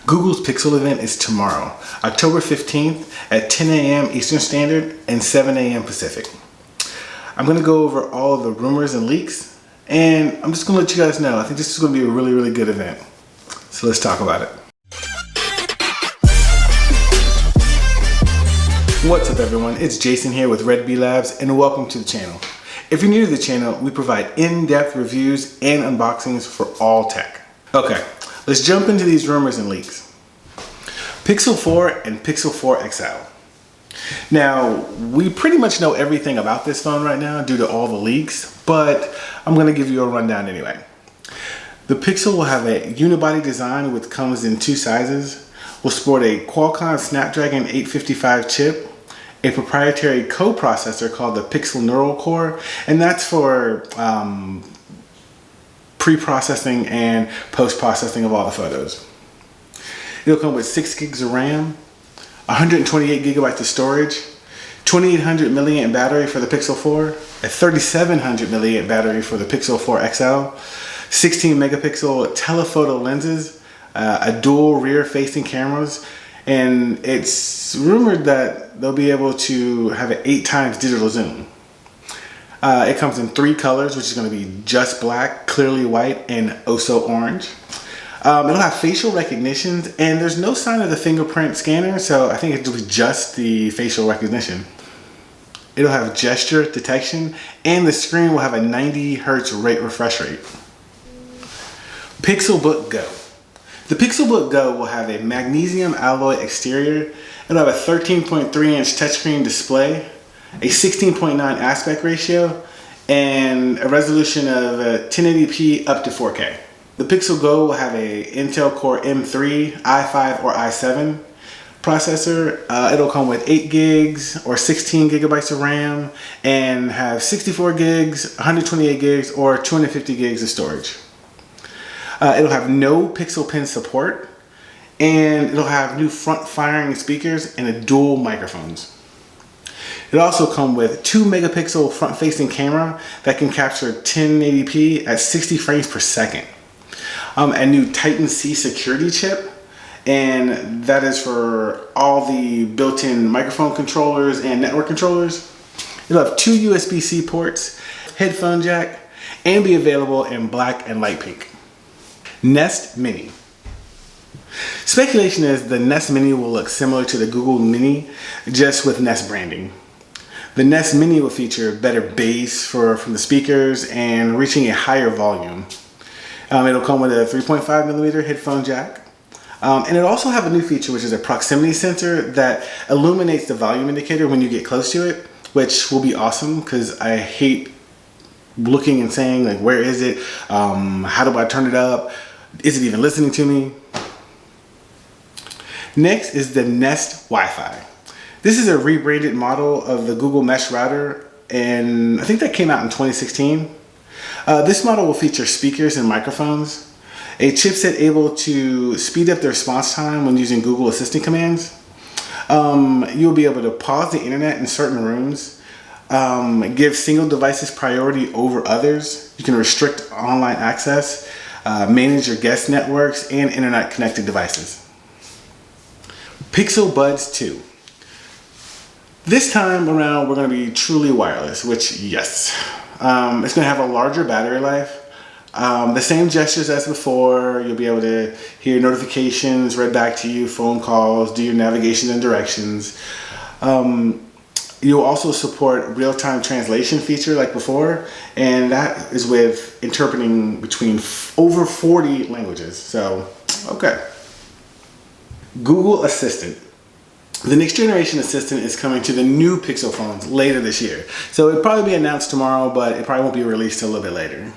Google's Pixel event is tomorrow, October 15th at 10 a.m. Eastern Standard and 7 a.m. Pacific. I'm going to go over all of the rumors and leaks, and I'm just going to let you guys know. I think this is going to be a really, really good event. So let's talk about it. What's up everyone, it's Jason here with Red Bee Labs and welcome to the channel. If you're new to the channel, we provide in-depth reviews and unboxings for all tech. Okay, let's jump into these rumors and leaks. Pixel 4 and Pixel 4 XL. Now, we pretty much know everything about this phone right now due to all the leaks, but I'm going to give you a rundown anyway. The Pixel will have a unibody design which comes in two sizes. Will sport a Qualcomm Snapdragon 855 chip, a proprietary coprocessor called the Pixel Neural Core, and that's for pre-processing and post-processing of all the photos. It'll come with 6 gigs of RAM, 128 gigabytes of storage, 2800 milliamp battery for the Pixel 4, a 3700 milliamp battery for the Pixel 4 XL, 16 megapixel telephoto lenses, a dual rear facing cameras, and it's rumored that they'll be able to have an 8 times digital zoom. It comes in 3 colors, which is going to be just black, clearly white, and oh so orange. It'll have facial recognition, and there's no sign of the fingerprint scanner, so I think it'll be just the facial recognition. It'll have gesture detection, and the screen will have a 90 Hz rate refresh rate. Pixelbook Go. The Pixelbook Go will have a magnesium alloy exterior. It'll have a 13.3-inch touchscreen display, a 16.9 aspect ratio, and a resolution of 1080p up to 4K. The Pixel Go will have a Intel Core M3, i5, or i7 processor. It'll come with 8 gigs or 16 gigabytes of RAM and have 64 gigs, 128 gigs, or 250 gigs of storage. It'll have no Pixel Pen support, and it'll have new front-firing speakers and a dual microphones. It'll also come with 2 megapixel front-facing camera that can capture 1080p at 60 frames per second. A new Titan C security chip, and that is for all the built-in microphone controllers and network controllers. It'll have 2 USB-C ports, headphone jack, and be available in black and light pink. Nest Mini. Speculation is the Nest Mini will look similar to the Google Mini, just with Nest branding. The Nest Mini will feature better bass from the speakers and reaching a higher volume. It'll come with a 3.5 millimeter headphone jack. And it'll also have a new feature, which is a proximity sensor that illuminates the volume indicator when you get close to it, which will be awesome because I hate looking and saying, like, where is it? How do I turn it up? Is it even listening to me? Next is the Nest Wi-Fi. This is a rebranded model of the Google Mesh router, and I think that came out in 2016. This model will feature speakers and microphones, a chipset able to speed up the response time when using Google Assistant commands. You'll be able to pause the internet in certain rooms, give single devices priority over others. You can restrict online access, manage your guest networks, and internet connected devices. Pixel Buds 2. This time around, we're going to be truly wireless, which, yes. It's going to have a larger battery life. The same gestures as before. You'll be able to hear notifications read back to you, phone calls, do your navigation and directions. You'll also support real-time translation feature like before, and that is with interpreting between over 40 languages. So, okay. Google Assistant. The next generation assistant is coming to the new Pixel phones later this year. So it'll probably be announced tomorrow, but it probably won't be released till a little bit later.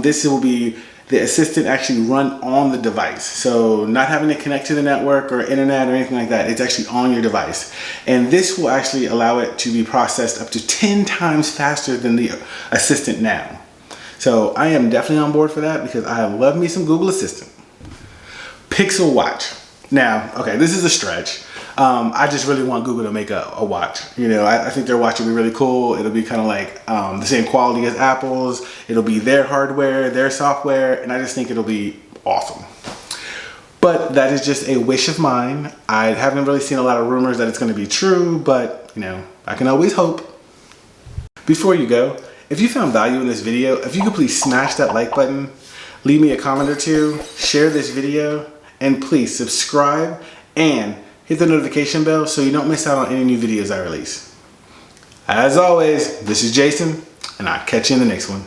This will be the assistant actually run on the device. So not having to connect to the network or internet or anything like that. It's actually on your device. And this will actually allow it to be processed up to 10 times faster than the assistant now. So I am definitely on board for that because I love me some Google Assistant. Pixel Watch. Now, okay, this is a stretch. I just really want Google to make a watch. You know, I think their watch will be really cool. It'll be kind of like the same quality as Apple's. It'll be their hardware, their software, and I just think it'll be awesome. But that is just a wish of mine. I haven't really seen a lot of rumors that it's going to be true, but you know, I can always hope. Before you go, if you found value in this video, if you could please smash that like button, leave me a comment or two, share this video, and please subscribe and hit the notification bell so you don't miss out on any new videos I release. As always, this is Jason, and I'll catch you in the next one.